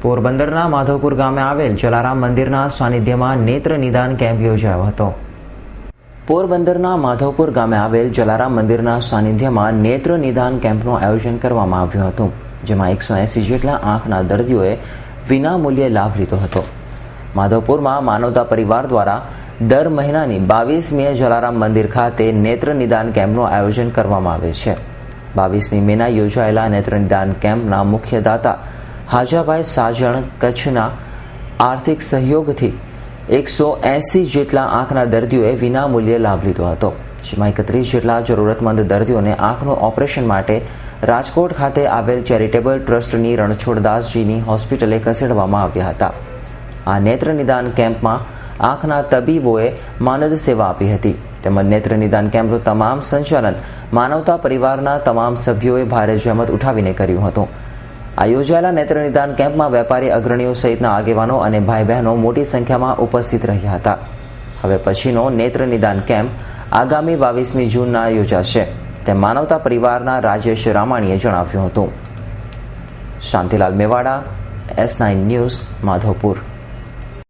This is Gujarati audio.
પોરબંદરના માધવપુર ગામે આવેલ જલારામ મંદિરના સાનિધ્યમાં નેત્ર નિદાન કેમ્પ યોજાયો હતો. પોરબંદરના માધવપુર ગામે આવેલ જલારામ મંદિરના સાનિધ્યમાં નેત્ર નિદાન કેમ્પનું આયોજન કરવામાં આવ્યું હતું, જેમાં 180 જેટલા આંખના દર્દીઓએ વિના મૂલ્યે લાભ લીધો હતો. માધવપુરમાં માનવતા પરિવાર દ્વારા દર મહિનાની 22મીએ જલારામ મંદિર ખાતે નેત્ર નિદાન કેમ્પનું આયોજન કરવામાં આવે છે. 22મી મેના યોજાયેલા નેત્ર નિદાન કેમ્પના મુખ્ય દાતા હાજાભાઈ સાજણ કચ્છના આર્થિક સહયોગથી 180 જેટલા આંખના દર્દીઓએ વિના મૂલ્યે લાભ લીધો હતો, જેમાં 31 જેટલા જરૂરતમંદ દર્દીઓને આંખનું ઓપરેશન માટે રાજકોટ ખાતે આવેલ ચેરિટેબલ ટ્રસ્ટની રણછોડદાસજીની હોસ્પિટલે ખસેડવામાં આવ્યા હતા. આ નેત્ર નિદાન કેમ્પમાં આંખના તબીબોએ માનદ સેવા આપી હતી, તેમજ નેત્ર નિદાન કેમ્પનું તમામ સંચાલન માનવતા પરિવારના તમામ સભ્યોએ ભારે જહેમત ઉઠાવીને કર્યું હતું. આ યોજાયેલા નેત્ર નિદાન કેમ્પમાં વેપારી અગ્રણીઓ સહિતના આગેવાનો અને ભાઈ બહેનો મોટી સંખ્યામાં ઉપસ્થિત રહ્યા હતા. હવે પછીનો નેત્ર નિદાન કેમ્પ આગામી 22મી જૂનના યોજાશે, તેમ માનવતા પરિવારના રાજેશ રામાણીએ જણાવ્યું હતું. Shantilal Mewada, S9 news, Madhavpur.